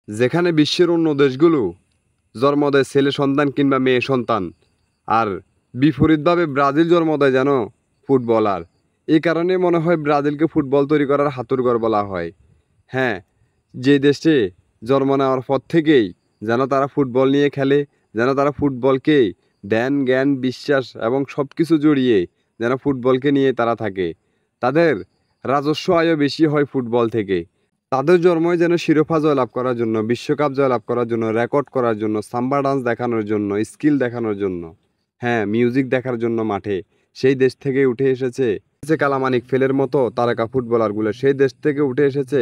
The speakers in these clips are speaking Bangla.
যেখানে বিশ্বের অন্য দেশগুলো জন্ম দেয় ছেলে সন্তান কিংবা মেয়ে সন্তান, আর বিপরীতভাবে ব্রাজিল জন্ম দেয় যেন ফুটবলার। এই কারণে মনে হয় ব্রাজিলকে ফুটবল তৈরি করার হাতুড়ঘর বলা হয়। হ্যাঁ, যে দেশে জন্ম নেওয়ার পর থেকেই যেন তারা ফুটবল নিয়ে খেলে, যেন তারা ফুটবলকে ধ্যান জ্ঞান বিশ্বাস এবং সব কিছু জড়িয়ে যেন ফুটবলকে নিয়ে তারা থাকে। তাদের রাজস্ব আয়ও বেশি হয় ফুটবল থেকে। তাদের জন্মই যেন শিরোপা জয়লাভ করার জন্য, বিশ্বকাপ জয়লাভ করার জন্য, রেকর্ড করার জন্য, সাম্বা ডান্স দেখানোর জন্য, স্কিল দেখানোর জন্য, হ্যাঁ মিউজিক দেখার জন্য মাঠে সেই দেশ থেকে উঠে এসেছে কালামানিক ফেলের মতো তারকা ফুটবলারগুলো, সেই দেশ থেকে উঠে এসেছে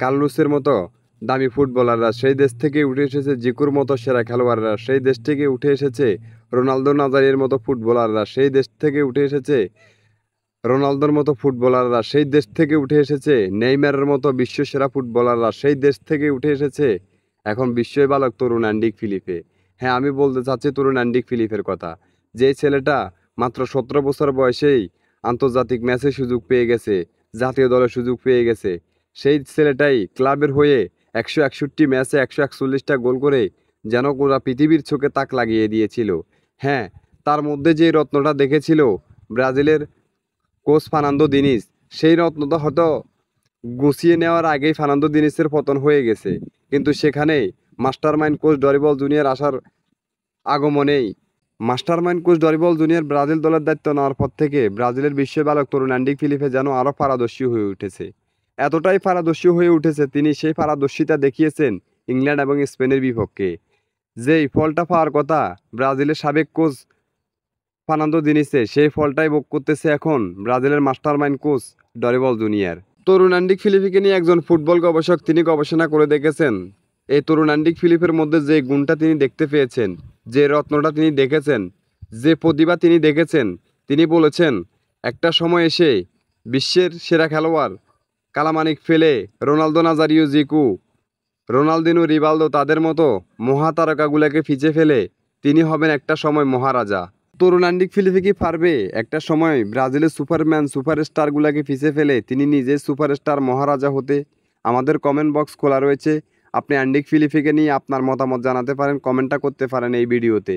কার্লোসের মতো দামি ফুটবলাররা, সেই দেশ থেকে উঠে এসেছে জিকুর মতো সেরা খেলোয়াড়রা, সেই দেশ থেকে উঠে এসেছে রোনালদো নাজারির মতো ফুটবলাররা, সেই দেশ থেকে উঠে এসেছে রোনালদোর মতো ফুটবলাররা, সেই দেশ থেকে উঠে এসেছে নেইমারের মতো বিশ্বসেরা ফুটবলাররা, সেই দেশ থেকে উঠে এসেছে এখন বিশ্বই বালক তরুণ অ্যান্ডিক ফিলিপে। হ্যাঁ, আমি বলতে চাচ্ছি তরুণ অ্যান্ডিক ফিলিপের কথা। যে ছেলেটা মাত্র 17 বছর বয়সেই আন্তর্জাতিক ম্যাচে সুযোগ পেয়ে গেছে, জাতীয় দলে সুযোগ পেয়ে গেছে। সেই ছেলেটাই ক্লাবের হয়ে 161 ম্যাচে 141টা গোল করে যেন গোটা পৃথিবীর চোখে তাক লাগিয়ে দিয়েছিল। হ্যাঁ, তার মধ্যে যে রত্নটা দেখেছিল ব্রাজিলের কোচ ফার্নান্দো দিনিস, সেই রত্নটা হয়তো গুছিয়ে নেওয়ার আগেই ফার্নান্দো দিনিসের পতন হয়ে গেছে। কিন্তু সেখানেই মাস্টারমাইন্ড কোচ ডরিবল জুনিয়র আসার আগমনেই mastermind coach Dorival Junior Brazil দলের দায়িত্ব নেওয়ার পর থেকে ব্রাজিলের বিশ্ব বালক তরুণ অ্যান্ডিক ফিলিপে যেন আরও পারদর্শী হয়ে উঠেছে। এতটাই পারদর্শী হয়ে উঠেছে, তিনি সেই পারদর্শিতা দেখিয়েছেন ইংল্যান্ড এবং স্পেনের বিপক্ষে। যেই ফলটা পাওয়ার কথা ব্রাজিলের সাবেক কোচ ফার্নান্দো দিনিসে, সেই ফলটাই ভোগ করতেছে এখন ব্রাজিলের মাস্টারমাইন্ড কোচ ডরিবল জুনিয়র। তরুণ অ্যান্ডিক ফিলিপকে নিয়ে একজন ফুটবল গবেষক তিনি গবেষণা করে দেখেছেন, এই তরুণ অ্যান্ডিক ফিলিপের মধ্যে যে গুণটা তিনি দেখতে পেয়েছেন, যে রত্নটা তিনি দেখেছেন, যে প্রতিভা তিনি দেখেছেন, তিনি বলেছেন একটা সময় এসে বিশ্বের সেরা খেলোয়াড় কালামানিক ফেলে, Ronaldo Nazario Jiku, Ronaldinho Rivaldo তাদের মতো মহাতারকাগুলোকে পিছে ফেলে তিনি হবেন একটা সময় মহারাজা। তরুণ অ্যান্ডিক ফিলিপে কি পারবে একটা সময় ব্রাজিলের সুপারম্যান সুপারস্টারগুলোকে পিছে ফেলে তিনি নিজে সুপারস্টার মহারাজা হতে? আমাদের কমেন্ট বক্স খোলা রয়েছে, আপনি অ্যান্ডিক ফিলিপেকে নিয়ে আপনার মতামত জানাতে পারেন, কমেন্টটা করতে পারেন এই ভিডিওতে।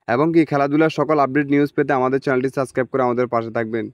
এবং কি খেলাধুলার সকল আপডেট নিউজ পেতে আমাদের চ্যানেলটি সাবস্ক্রাইব করে আমাদের পাশে থাকবেন।